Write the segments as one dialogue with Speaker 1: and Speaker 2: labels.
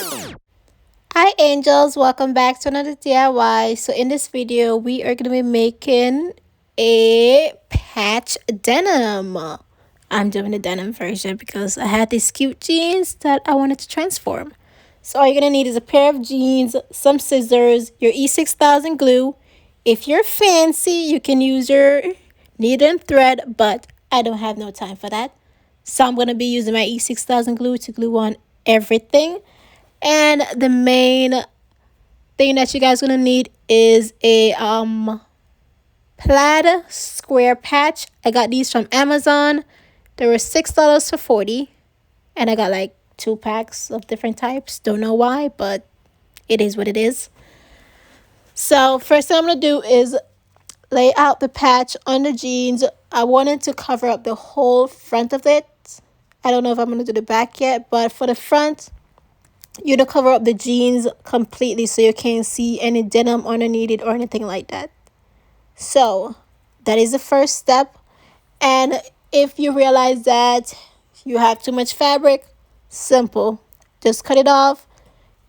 Speaker 1: Hi angels, welcome back to another DIY. So in this video, we are going to be making a patch denim. I'm doing the denim version because I had these cute jeans that I wanted to transform. So all you're going to need is a pair of jeans, some scissors, your E6000 glue. If you're fancy, you can use your needle and thread, but I don't have no time for that. So I'm going to be using my E6000 glue to glue on everything. And the main thing that you guys gonna need is a plaid square patch. I got these from Amazon. They were $6 for 40, and I got like 2 packs of different types. Don't know why, but it is what it is. So first thing I'm gonna do is lay out the patch on the jeans. I wanted to cover up the whole front of it. I don't know if I'm gonna do the back yet, but for the front, you to cover up the jeans completely so you can't see any denim underneath it or anything like that. So that is the first step. And if you realize that you have too much fabric, simple, just cut it off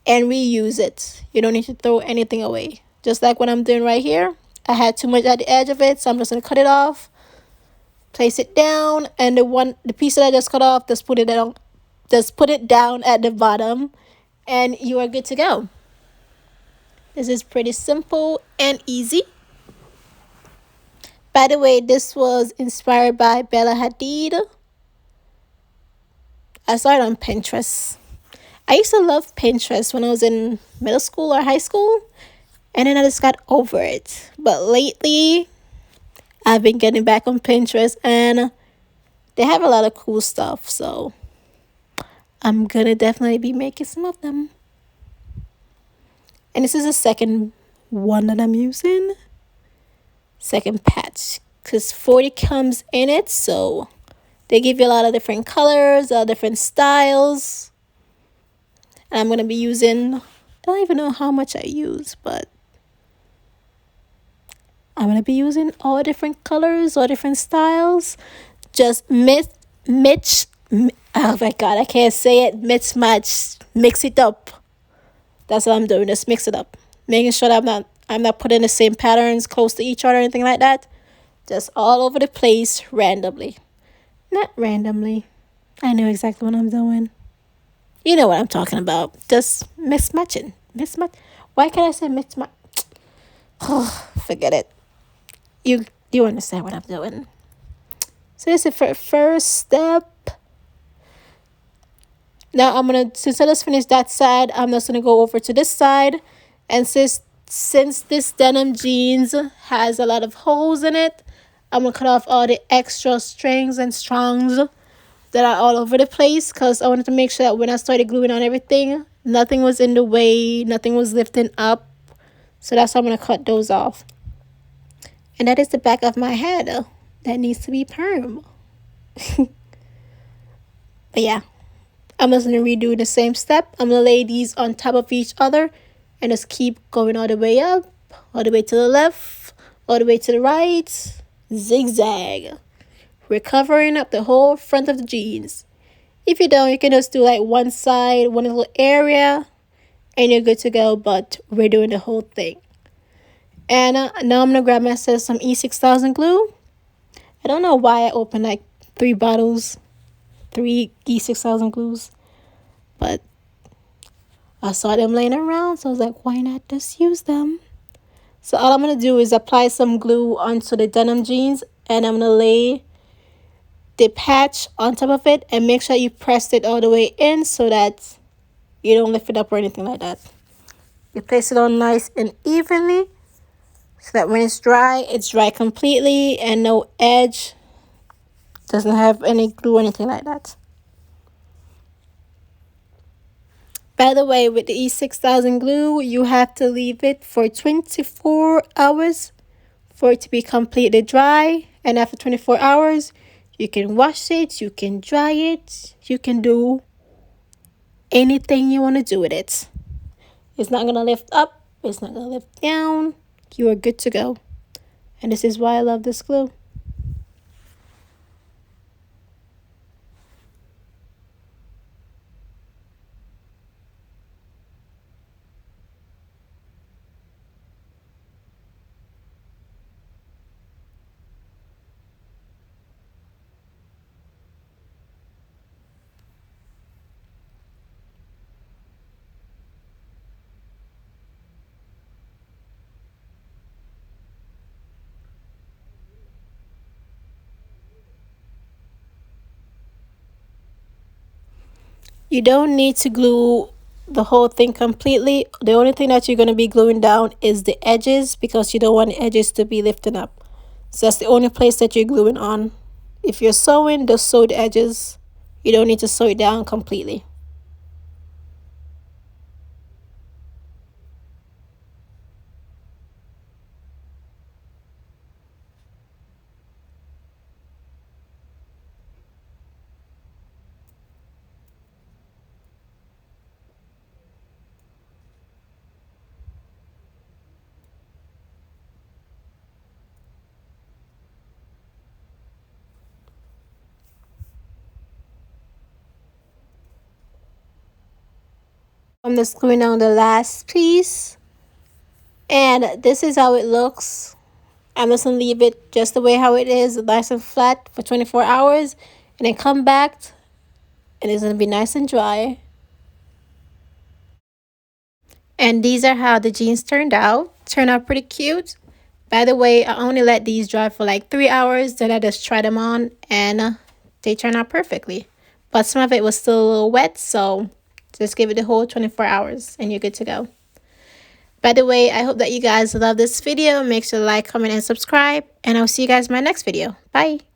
Speaker 1: and reuse it. You don't need to throw anything away. Just like what I'm doing right here, I had too much at the edge of it, so I'm just going to cut it off, place it down, and the piece that I just cut off, just put it down at the bottom, and you are good to go. This is pretty simple and easy. By the way, this was inspired by Bella Hadid. I saw it on Pinterest. I used to love Pinterest when I was in middle school or high school, and then I just got over it. But lately, I've been getting back on Pinterest, and they have a lot of cool stuff, so I'm gonna definitely be making some of them. And this is the second one that I'm using. Second patch. Because 40 comes in it. So they give you a lot of different colors, different styles. And I'm going to be using, I don't even know how much I use, but I'm going to be using all different colors, all different styles. Just oh my God, I can't say it. Mix it up. That's what I'm doing. Just mix it up. Making sure that I'm not putting the same patterns close to each other or anything like that. Just all over the place randomly. Not randomly. I know exactly what I'm doing. You know what I'm talking about. Just mismatching. Why can't I say mismatch? Oh, forget it. You understand what I'm doing. So this is the first step. Now since I just finished that side, I'm just gonna go over to this side. And since this denim jeans has a lot of holes in it, I'm gonna cut off all the extra strings and strongs that are all over the place, because I wanted to make sure that when I started gluing on everything, nothing was in the way, nothing was lifting up. So that's why I'm gonna cut those off. And that is the back of my head that needs to be perm. But yeah, I'm just going to redo the same step. I'm going to lay these on top of each other and just keep going all the way up, all the way to the left, all the way to the right. Zigzag. We're covering up the whole front of the jeans. If you don't, you can just do like one side, one little area, and you're good to go. But we're doing the whole thing. And now I'm going to grab myself some E6000 glue. I don't know why I opened like 3 bottles. 3 E6000 glues, but I saw them laying around, so I was like, why not just use them? So all I'm gonna do is apply some glue onto the denim jeans, and I'm gonna lay the patch on top of it and make sure you press it all the way in so that you don't lift it up or anything like that. You place it on nice and evenly so that when it's dry completely and no edge. Doesn't have any glue or anything like that. By the way, with the E6000 glue, you have to leave it for 24 hours for it to be completely dry. And after 24 hours, you can wash it, you can dry it, you can do anything you want to do with it. It's not going to lift up, it's not going to lift down. You are good to go. And this is why I love this glue. You don't need to glue the whole thing completely. The only thing that you're going to be gluing down is the edges, because you don't want the edges to be lifting up. So that's the only place that you're gluing on. If you're sewing, just sew the edges. You don't need to sew it down completely. I'm just gluing down the last piece, and this is how it looks. I'm just gonna leave it just the way how it is, nice and flat, for 24 hours, and then come back and it's gonna be nice and dry. And these are how the jeans turned out. Turned out pretty cute. By the way, I only let these dry for like 3 hours, then I just tried them on, and they turned out perfectly. But some of it was still a little wet, so just give it the whole 24 hours and you're good to go. By the way, I hope that you guys love this video. Make sure to like, comment, and subscribe, and I'll see you guys in my next video. Bye!